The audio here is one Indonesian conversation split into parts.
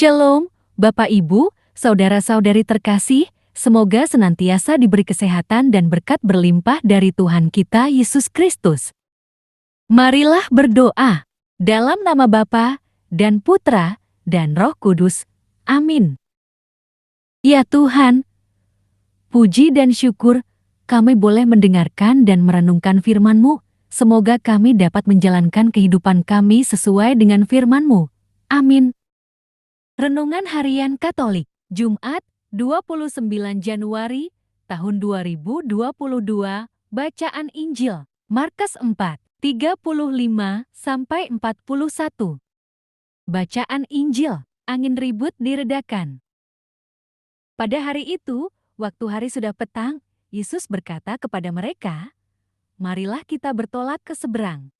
Shalom, Bapak Ibu, saudara-saudari terkasih, semoga senantiasa diberi kesehatan dan berkat berlimpah dari Tuhan kita Yesus Kristus. Marilah berdoa, dalam nama Bapa dan Putra dan Roh Kudus. Amin. Ya Tuhan, puji dan syukur kami boleh mendengarkan dan merenungkan firman-Mu. Semoga kami dapat menjalankan kehidupan kami sesuai dengan firman-Mu. Amin. Renungan Harian Katolik, Jumat, 29 Januari, tahun 2022, Bacaan Injil, Markus 4, 35-41. Bacaan Injil, angin ribut diredakan. Pada hari itu, waktu hari sudah petang, Yesus berkata kepada mereka, "Marilah kita bertolak ke seberang."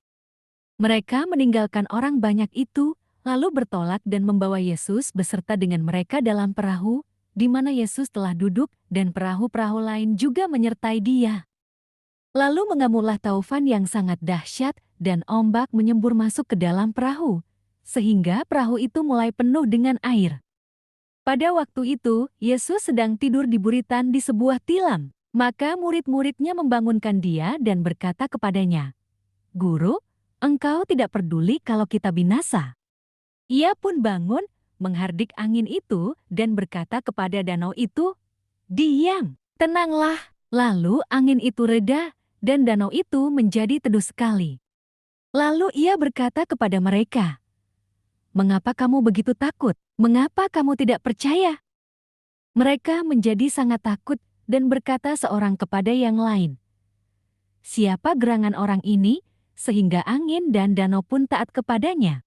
Mereka meninggalkan orang banyak itu, lalu bertolak dan membawa Yesus beserta dengan mereka dalam perahu, di mana Yesus telah duduk dan perahu-perahu lain juga menyertai Dia. Lalu mengamuklah taufan yang sangat dahsyat dan ombak menyembur masuk ke dalam perahu, sehingga perahu itu mulai penuh dengan air. Pada waktu itu, Yesus sedang tidur di buritan di sebuah tilam. Maka murid-muridnya membangunkan Dia dan berkata kepadanya, "Guru, Engkau tidak peduli kalau kita binasa." Ia pun bangun, menghardik angin itu, dan berkata kepada danau itu, "Diam, tenanglah." Lalu angin itu reda, dan danau itu menjadi teduh sekali. Lalu ia berkata kepada mereka, "Mengapa kamu begitu takut? Mengapa kamu tidak percaya?" Mereka menjadi sangat takut dan berkata seorang kepada yang lain, "Siapa gerangan orang ini, sehingga angin dan danau pun taat kepadanya?"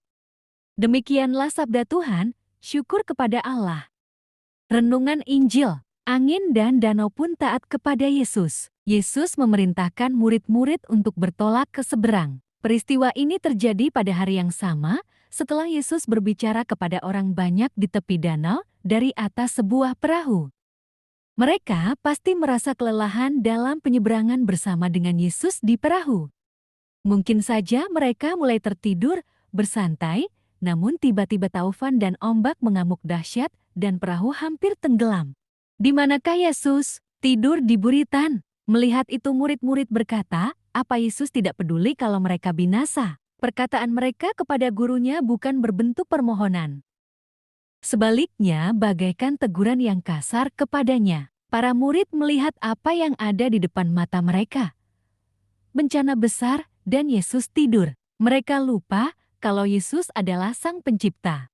Demikianlah sabda Tuhan, syukur kepada Allah. Renungan Injil, angin dan danau pun taat kepada Yesus. Yesus memerintahkan murid-murid untuk bertolak ke seberang. Peristiwa ini terjadi pada hari yang sama setelah Yesus berbicara kepada orang banyak di tepi danau dari atas sebuah perahu. Mereka pasti merasa kelelahan dalam penyeberangan bersama dengan Yesus di perahu. Mungkin saja mereka mulai tertidur, bersantai, namun tiba-tiba taufan dan ombak mengamuk dahsyat dan perahu hampir tenggelam. "Di manakah Yesus?" "Tidur di buritan." Melihat itu murid-murid berkata, apa Yesus tidak peduli kalau mereka binasa? Perkataan mereka kepada gurunya bukan berbentuk permohonan. Sebaliknya, bagaikan teguran yang kasar kepadanya. Para murid melihat apa yang ada di depan mata mereka. Bencana besar dan Yesus tidur. Mereka lupa kalau Yesus adalah Sang Pencipta.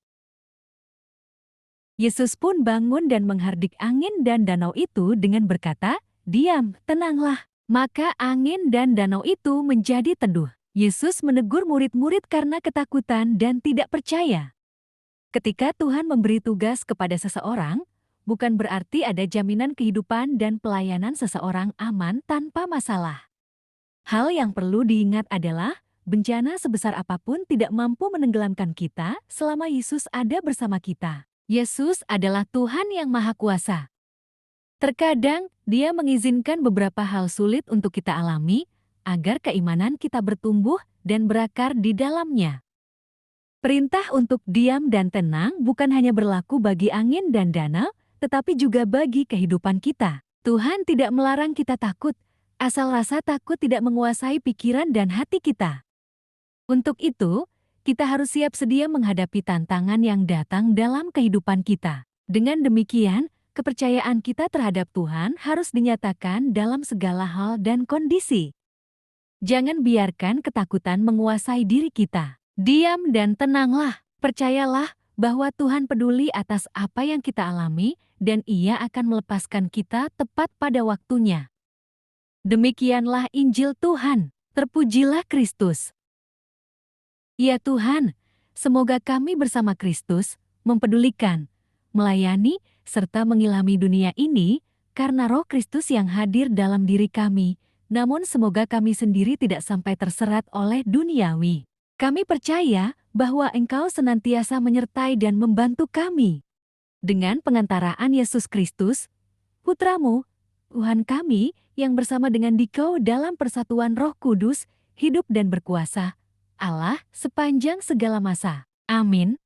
Yesus pun bangun dan menghardik angin dan danau itu dengan berkata, "Diam, tenanglah." Maka angin dan danau itu menjadi teduh. Yesus menegur murid-murid karena ketakutan dan tidak percaya. Ketika Tuhan memberi tugas kepada seseorang, bukan berarti ada jaminan kehidupan dan pelayanan seseorang aman tanpa masalah. Hal yang perlu diingat adalah, bencana sebesar apapun tidak mampu menenggelamkan kita selama Yesus ada bersama kita. Yesus adalah Tuhan yang Maha Kuasa. Terkadang, Dia mengizinkan beberapa hal sulit untuk kita alami, agar keimanan kita bertumbuh dan berakar di dalamnya. Perintah untuk diam dan tenang bukan hanya berlaku bagi angin dan danau, tetapi juga bagi kehidupan kita. Tuhan tidak melarang kita takut, asal rasa takut tidak menguasai pikiran dan hati kita. Untuk itu, kita harus siap sedia menghadapi tantangan yang datang dalam kehidupan kita. Dengan demikian, kepercayaan kita terhadap Tuhan harus dinyatakan dalam segala hal dan kondisi. Jangan biarkan ketakutan menguasai diri kita. Diam dan tenanglah. Percayalah bahwa Tuhan peduli atas apa yang kita alami dan Ia akan melepaskan kita tepat pada waktunya. Demikianlah Injil Tuhan. Terpujilah Kristus. Ya Tuhan, semoga kami bersama Kristus mempedulikan, melayani, serta mengilhami dunia ini karena Roh Kristus yang hadir dalam diri kami. Namun semoga kami sendiri tidak sampai terserat oleh duniawi. Kami percaya bahwa Engkau senantiasa menyertai dan membantu kami. Dengan pengantaraan Yesus Kristus, Putra-Mu, Tuhan kami, yang bersama dengan Dikau dalam persatuan Roh Kudus, hidup dan berkuasa, Allah sepanjang segala masa. Amin.